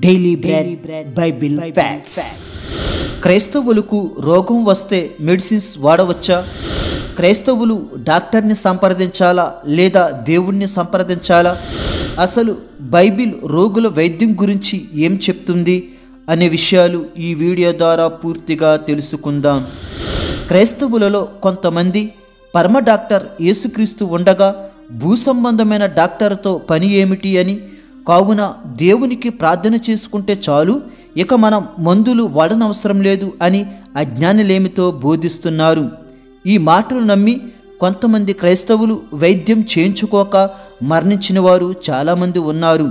Daily bread Bible facts. క్రైస్తవులకు రోగం వస్తే మెడిసిన్స్ వాడవచ్చా? క్రైస్తవులు డాక్టర్ని సంప్రదించాలా లేదా దేవుణ్ణి సంప్రదించాలా? అసలు బైబిల్ రోగుల వైద్యం గురించి ఏం చెప్తుంది అనే విషయాలు ఈ వీడియో ద్వారా పూర్తిగా తెలుసుకుందాం. క్రైస్తవులలో కొంతమంది పరమ డాక్టర్ యేసుక్రీస్తు ఉండగా భూ సంబంధమైన డాక్టర్తో పని ఏమిటి అని, కావున దేవునికి ప్రార్థన చేసుకుంటే చాలు, ఇక మనం మందులు వాడనవసరం లేదు అని అజ్ఞానులేమితో బోధిస్తున్నారు. ఈ మాటలు నమ్మి కొంతమంది క్రైస్తవులు వైద్యం చేయించుకోక మరణించిన వారు చాలామంది ఉన్నారు.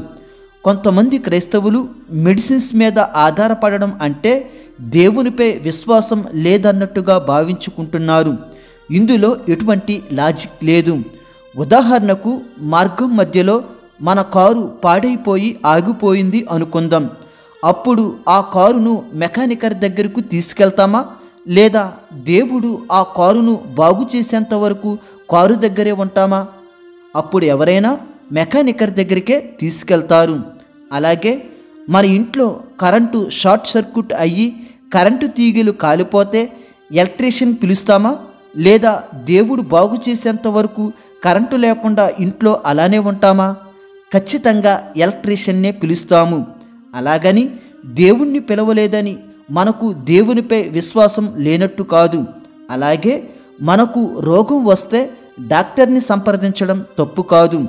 కొంతమంది క్రైస్తవులు మెడిసిన్స్ మీద ఆధారపడడం అంటే దేవునిపై విశ్వాసం లేదన్నట్టుగా భావించుకుంటున్నారు. ఇందులో ఎటువంటి లాజిక్ లేదు. ఉదాహరణకు, మార్గం మధ్యలో మన కారు పాడైపోయి ఆగిపోయింది అనుకుందాం. అప్పుడు ఆ కారును మెకానికర్ దగ్గరకు తీసుకెళ్తామా, లేదా దేవుడు ఆ కారును బాగు చేసేంత వరకు కారు దగ్గరే ఉంటామా? అప్పుడు ఎవరైనా మెకానికర్ దగ్గరికే తీసుకెళ్తారు. అలాగే మన ఇంట్లో కరెంటు షార్ట్ సర్క్యూట్ అయ్యి కరెంటు తీగలు కాలిపోతే ఎలక్ట్రీషియన్ పిలుస్తామా, లేదా దేవుడు బాగు చేసేంత వరకు కరెంటు లేకుండా ఇంట్లో అలానే ఉంటామా? ఖచ్చితంగా ఎలక్ట్రీషియన్నే పిలుస్తాము. అలాగని దేవుణ్ణి పిలవలేదని మనకు దేవునిపై విశ్వాసం లేనట్టు కాదు. అలాగే మనకు రోగం వస్తే డాక్టర్ని సంప్రదించడం తప్పు కాదు.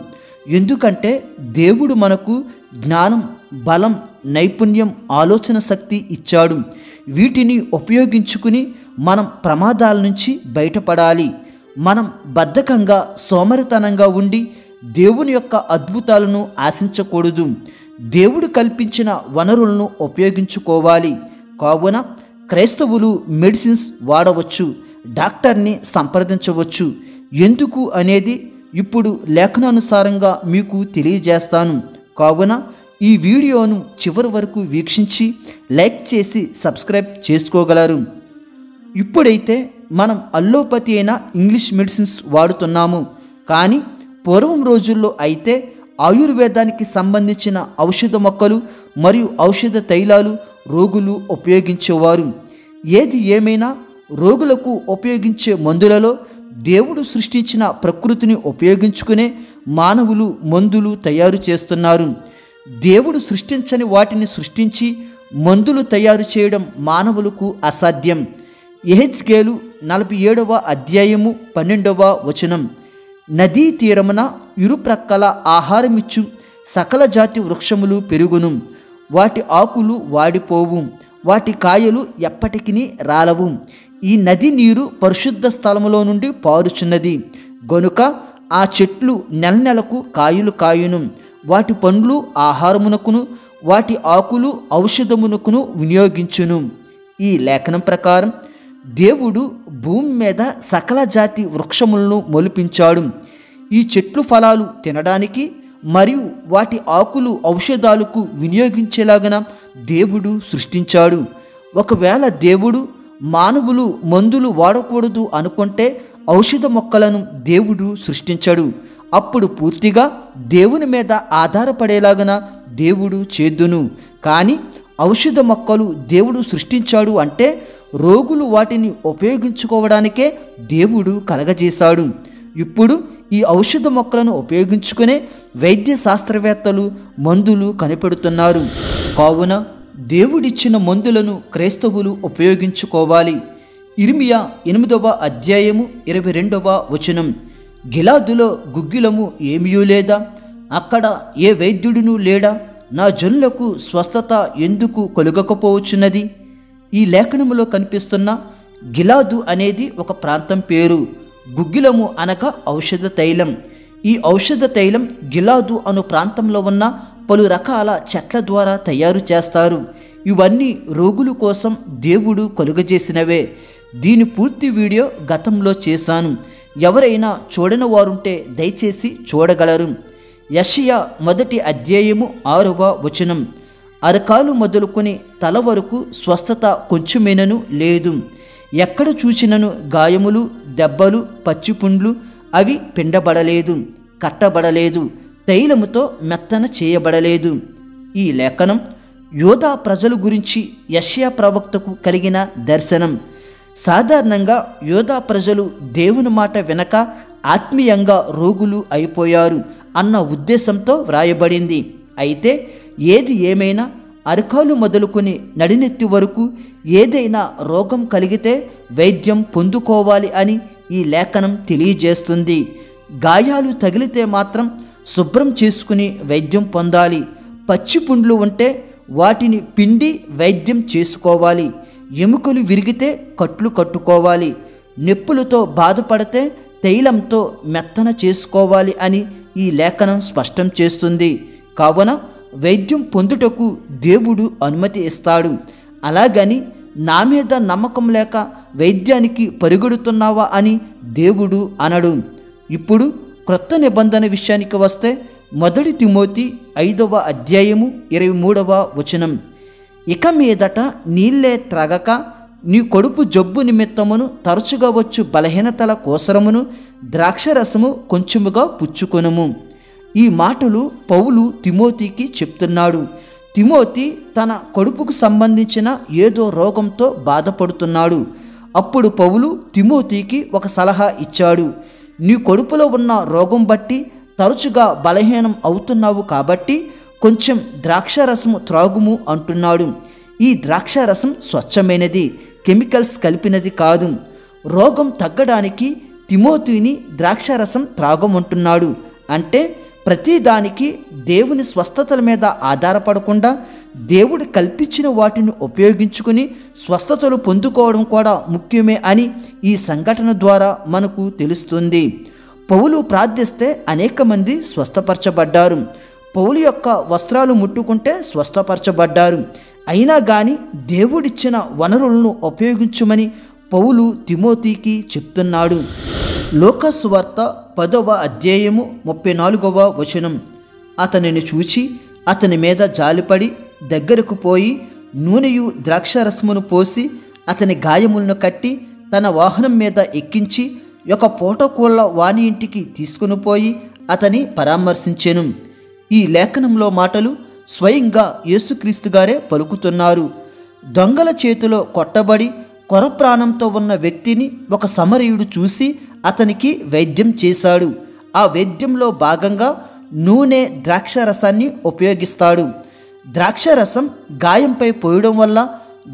ఎందుకంటే దేవుడు మనకు జ్ఞానం, బలం, నైపుణ్యం, ఆలోచన శక్తి ఇచ్చాడు. వీటిని ఉపయోగించుకుని మనం ప్రమాదాల నుంచి బయటపడాలి. మనం బద్ధకంగా, సోమరితనంగా ఉండి దేవుని యొక్క అద్భుతాలను ఆశించకూడదు. దేవుడు కల్పించిన వనరులను ఉపయోగించుకోవాలి. కావున క్రైస్తవులు మెడిసిన్స్ వాడవచ్చు, డాక్టర్ని సంప్రదించవచ్చు. ఎందుకు అనేది ఇప్పుడు లేఖనానుసారంగా మీకు తెలియజేస్తాను. కావున ఈ వీడియోను చివరి వరకు వీక్షించి లైక్ చేసి సబ్స్క్రైబ్ చేసుకోగలరు. ఇప్పుడైతే మనం అల్లోపతి అయిన ఇంగ్లీష్ మెడిసిన్స్ వాడుతున్నాము. కానీ పూర్వం రోజుల్లో అయితే ఆయుర్వేదానికి సంబంధించిన ఔషధ మొక్కలు మరియు ఔషధ తైలాలు రోగులు ఉపయోగించేవారు. ఏది ఏమైనా రోగులకు ఉపయోగించే మందులలో దేవుడు సృష్టించిన ప్రకృతిని ఉపయోగించుకునే మానవులు మందులు తయారు చేస్తున్నారు. దేవుడు సృష్టించని వాటిని సృష్టించి మందులు తయారు చేయడం మానవులకు అసాధ్యం. యెహెజ్కేలు 47వ అధ్యాయము 12వ వచనం. నదీ తీరమున ఇరుప్రక్కల ఆహారమిచ్చు సకల జాతి వృక్షములు పెరుగును, వాటి ఆకులు వాడిపోవు, వాటి కాయలు ఎప్పటికీ రాలవు. ఈ నది నీరు పరిశుద్ధ స్థలములో నుండి పారుచున్నది గనుక ఆ చెట్లు నెలకు కాయలు కాయును, వాటి పండ్లు ఆహారమునకును వాటి ఆకులు ఔషధమునకును వినియోగించును. ఈ లేఖనం ప్రకారం దేవుడు భూమి మీద సకల జాతి వృక్షములను మొలిపించాడు. ఈ చెట్లు ఫలాలు తినడానికి మరియు వాటి ఆకులు ఔషధాలకు వినియోగించేలాగన దేవుడు సృష్టించాడు. ఒకవేళ దేవుడు మానవులు మందులు వాడకూడదు అనుకుంటే ఔషధ మొక్కలను దేవుడు సృష్టించాడు. అప్పుడు పూర్తిగా దేవుని మీద ఆధారపడేలాగన దేవుడు చేద్దును. కానీ ఔషధ మొక్కలు దేవుడు సృష్టించాడు అంటే రోగులు వాటిని ఉపయోగించుకోవడానికే దేవుడు కలగజేశాడు. ఇప్పుడు ఈ ఔషధ మొక్కలను ఉపయోగించుకునే వైద్య శాస్త్రవేత్తలు మందులు కనిపెడుతున్నారు. కావున దేవుడిచ్చిన మందులను క్రైస్తవులు ఉపయోగించుకోవాలి. ఇర్మియా 8వ అధ్యాయము 22వ వచనం. గిలాదులో గుగ్గిలము ఏమీ లేదా? అక్కడ ఏ వైద్యుడును లేడా? నా జనులకు స్వస్థత ఎందుకు కలుగకపోవచ్చున్నది? ఈ లేఖనములో కనిపిస్తున్న గిలాదు అనేది ఒక ప్రాంతం పేరు. గుగ్గిలము అనగా ఔషధ తైలం. ఈ ఔషధ తైలం గిలాదు అను ప్రాంతంలో ఉన్న పలు రకాల చెట్ల ద్వారా తయారు చేస్తారు. ఇవన్నీ రోగుల కోసం దేవుడు కలుగజేసినవే. దీని పూర్తి వీడియో గతంలో చేశాను. ఎవరైనా చూడని వారుంటే దయచేసి చూడగలరు. యెషయా 1వ అధ్యాయము 6వ వచనం. అరకాలు మొదలుకొని తల వరకు స్వస్థత కొంచెమేనను లేదు. ఎక్కడ చూచినను గాయములు, దెబ్బలు, పచ్చిపుండ్లు, అవి పిండబడలేదు, కట్టబడలేదు, తైలముతో మెత్తన చేయబడలేదు. ఈ లేఖనం యూదా ప్రజల గురించి యెషయా ప్రవక్తకు కలిగిన దర్శనం. సాధారణంగా యూదా ప్రజలు దేవుని మాట వినక ఆత్మీయంగా రోగులు అయిపోయారు అన్న ఉద్దేశంతో వ్రాయబడింది. అయితే ఏది ఏమైనా అరకాలు మొదలుకొని నడినెత్తి వరకు ఏదైనా రోగం కలిగితే వైద్యం పొందుకోవాలి అని ఈ లేఖనం తెలియజేస్తుంది. గాయాలు తగిలితే మాత్రం శుభ్రం చేసుకుని వైద్యం పొందాలి. పచ్చి పుండ్లు ఉంటే వాటిని పిండి వైద్యం చేసుకోవాలి. ఎముకలు విరిగితే కట్లు కట్టుకోవాలి. నొప్పులతో బాధపడితే తైలంతో మెత్తన చేసుకోవాలి అని ఈ లేఖనం స్పష్టం చేస్తుంది. కావున వైద్యం పొందుటకు దేవుడు అనుమతి ఇస్తాడు. అలాగని నా మీద నమ్మకం లేక వైద్యానికి పరిగెడుతున్నావా అని దేవుడు అనడు. ఇప్పుడు క్రొత్త నిబంధన విషయానికి వస్తే 1 తిమోతి 5వ అధ్యాయము 23వ వచనం. ఇక మీదట నీళ్ళే త్రాగక నీ కడుపు జబ్బు నిమిత్తమును తరచుగా వచ్చు బలహీనతల కోసరమును ద్రాక్షరసము కొంచెముగా పుచ్చుకొనుము. ఈ మాటలు పౌలు తిమోతికి చెప్తున్నాడు. తిమోతి తన కడుపుకు సంబంధించిన ఏదో రోగంతో బాధపడుతున్నాడు. అప్పుడు పౌలు తిమోతికి ఒక సలహా ఇచ్చాడు. నీ కడుపులో ఉన్న రోగం బట్టి తరచుగా బలహీనం అవుతున్నావు కాబట్టి కొంచెం ద్రాక్షరసము త్రాగుము అంటున్నాడు. ఈ ద్రాక్షరసం స్వచ్ఛమైనది, కెమికల్స్ కలిపినది కాదు. రోగం తగ్గడానికి తిమోతిని ద్రాక్షరసం త్రాగమంటున్నాడు. అంటే ప్రతిదానికి దేవుని స్వస్థతల మీద ఆధారపడకుండా దేవుడు కల్పించిన వాటిని ఉపయోగించుకుని స్వస్థతలు పొందుకోవడం కూడా ముఖ్యమే అని ఈ సంఘటన ద్వారా మనకు తెలుస్తుంది. పౌలు ప్రార్థిస్తే అనేక మంది స్వస్థపరచబడ్డారు. పౌలు యొక్క వస్త్రాలు ముట్టుకుంటే స్వస్థపరచబడ్డారు. అయినా కానీ దేవుడిచ్చిన వనరులను ఉపయోగించమని పౌలు తిమోతికి చెప్తున్నాడు. లూకా సువార్త 10వ అధ్యాయము 34వ వచనం. అతనిని చూచి అతని మీద జాలిపడి దగ్గరకు పోయి నూనెయు ద్రాక్షరసమును పోసి అతని గాయములను కట్టి తన వాహనం మీద ఎక్కించి ఒక పూటకూళ్ళ వాని ఇంటికి తీసుకుని పోయి అతని పరామర్శించెను. ఈ లేఖనంలో మాటలు స్వయంగా యేసుక్రీస్తు గారే పలుకుతున్నారు. దొంగల చేతిలో కొట్టబడి కొర ప్రాణంతో ఉన్న వ్యక్తిని ఒక సమరయుడు చూసి అతనికి వైద్యం చేశాడు. ఆ వైద్యంలో భాగంగా నూనె ద్రాక్షరసాన్ని ఉపయోగిస్తాడు. ద్రాక్షరసం గాయంపై పోయడం వల్ల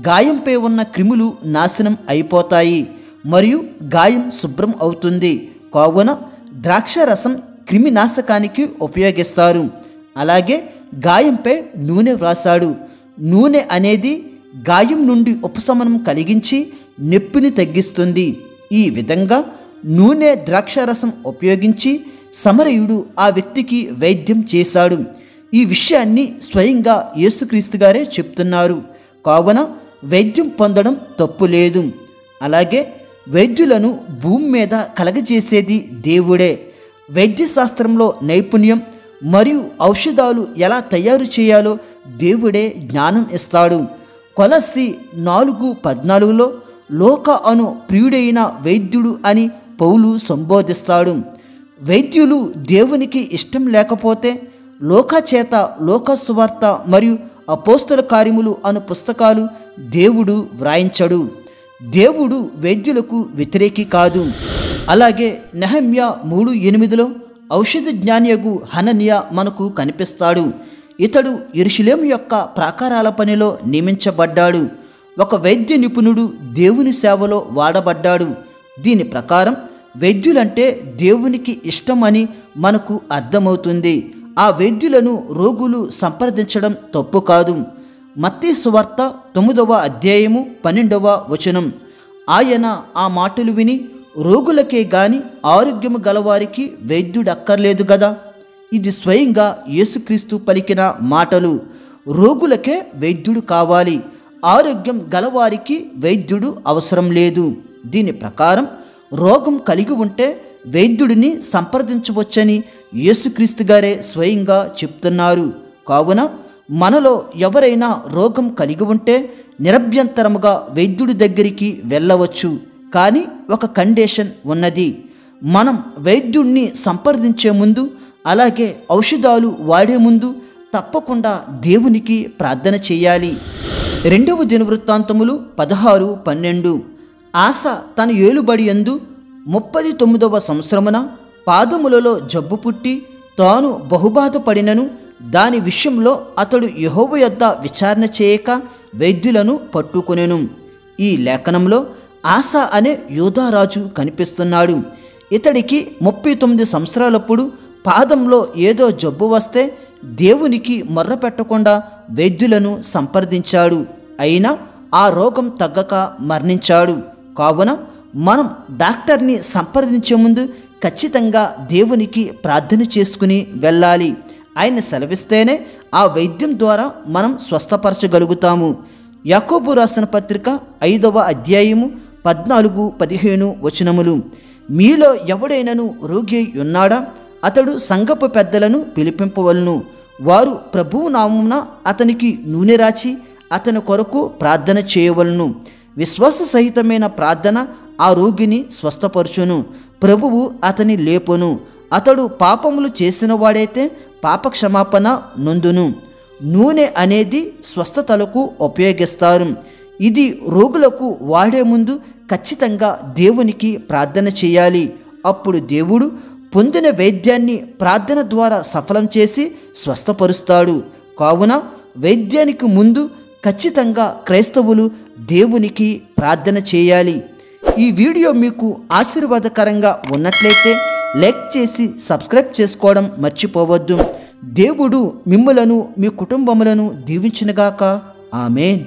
గాయంపై ఉన్న క్రిములు నాశనం అయిపోతాయి మరియు గాయం శుభ్రం అవుతుంది. కావున ద్రాక్షరసం క్రిమినాశకానికి ఉపయోగిస్తారు. అలాగే గాయంపై నూనె వ్రాసాడు. నూనె అనేది గాయం నుండి ఉపశమనం కలిగించి నొప్పిని తగ్గిస్తుంది. ఈ విధంగా నూనె ద్రాక్షరసం ఉపయోగించి సమరయుడు ఆ వ్యక్తికి వైద్యం చేశాడు. ఈ విషయాన్ని స్వయంగా యేసుక్రీస్తు గారే చెప్తున్నారు. కావున వైద్యం పొందడం తప్పు లేదు. అలాగే వైద్యులను భూమి మీద కలగజేసేది దేవుడే. వైద్యశాస్త్రంలో నైపుణ్యం మరియు ఔషధాలు ఎలా తయారు చేయాలో దేవుడే జ్ఞానం ఇస్తాడు. కొలస్సి 4:14లో లోక అను ప్రియుడైన వైద్యుడు అని పౌలు సంబోధిస్తాడు. వైద్యులు దేవునికి ఇష్టం లేకపోతే లోక చేత లోక సువార్త మరియు అపోస్తల కార్యములు అను పుస్తకాలు దేవుడు వ్రాయించడు. దేవుడు వైద్యులకు వ్యతిరేకి కాదు. అలాగే నెహెమ్యా 3:8లో ఔషధ జ్ఞానియగు హనన్యా మనకు కనిపిస్తాడు. ఇతడు యెరూషలేము యొక్క ప్రాకారాల పనిలో నియమించబడ్డాడు. ఒక వైద్య నిపుణుడు దేవుని సేవలో వాడబడ్డాడు. దీని ప్రకారం వైద్యులంటే దేవునికి ఇష్టం అని మనకు అర్థమవుతుంది. ఆ వైద్యులను రోగులు సంప్రదించడం తప్పు కాదు. మత్తయి సువార్త 9వ అధ్యాయము 12వ వచనం. ఆయన ఆ మాటలు విని రోగులకే గాని ఆరోగ్యము గలవారికి వైద్యుడక్కర్లేదు గదా. ఇది స్వయంగా యేసుక్రీస్తు పలికిన మాటలు. రోగులకే వైద్యుడు కావాలి, ఆరోగ్యం గలవారికి వైద్యుడు అవసరం లేదు. దీని ప్రకారం రోగం కలిగి ఉంటే వైద్యుడిని సంప్రదించవచ్చని యేసుక్రీస్తు గారే స్వయంగా చెప్తున్నారు. కావున మనలో ఎవరైనా రోగం కలిగి ఉంటే నిరభ్యంతరముగా వైద్యుడి దగ్గరికి వెళ్ళవచ్చు. కానీ ఒక కండిషన్ ఉన్నది. మనం వైద్యుడిని సంప్రదించే ముందు, అలాగే ఔషధాలు వాడే ముందు తప్పకుండా దేవునికి ప్రార్థన చేయాలి. 2వ దినవృత్తాంతములు 16:12. ఆస తన ఏలుబడి యందు 39వ సంవత్సరమున పాదములలో జబ్బు పుట్టి తాను బహుబాధపడినను దాని విషయంలో అతడు యెహోవా యొద్ద విచారణ చేయక వైద్యులను పట్టుకొనెను. ఈ లేఖనంలో ఆస అనే యూదారాజు కనిపిస్తున్నాడు. ఇతడికి 39 సంవత్సరాలప్పుడు పాదంలో ఏదో జబ్బు వస్తే దేవునికి మొర్ర పెట్టకుండా వైద్యులను సంప్రదించాడు. అయినా ఆ రోగం తగ్గక మరణించాడు. కావున మనం డాక్టర్ని సంప్రదించే ముందు ఖచ్చితంగా దేవునికి ప్రార్థన చేసుకుని వెళ్ళాలి. ఆయన సెలవిస్తేనే ఆ వైద్యం ద్వారా మనం స్వస్థపరచగలుగుతాము. యాకోబు రాసిన పత్రిక 5వ అధ్యాయము 14-15 వచనములు. మీలో ఎవడైనను రోగి ఉన్నాడా? అతడు సంఘపు పెద్దలను పిలిపింపవలను. వారు ప్రభువు నామమున అతనికి నూనె రాచి అతని కొరకు ప్రార్థన చేయవలను. విశ్వాస సహితమైన ప్రార్థన ఆ రోగిని స్వస్థపరచును. ప్రభువు అతని లేపును. అతడు పాపములు చేసిన వాడైతే పాపక్షమాపణ నొందును. నూనె అనేది స్వస్థతలకు ఉపయోగిస్తారు. ఇది రోగులకు వాడే ముందు ఖచ్చితంగా దేవునికి ప్రార్థన చేయాలి. అప్పుడు దేవుడు పొందిన వైద్యాన్ని ప్రార్థన ద్వారా సఫలం చేసి స్వస్థపరుస్తాడు. కావున వైద్యానికి ముందు ఖచ్చితంగా క్రైస్తవులు దేవునికి ప్రార్థన చేయాలి. ఈ వీడియో మీకు ఆశీర్వాదకరంగా ఉన్నట్లయితే లైక్ చేసి సబ్స్క్రైబ్ చేసుకోవడం మర్చిపోవద్దు. దేవుడు మిమ్ములను మీ కుటుంబములను దీవించునుగాక. ఆమేన్.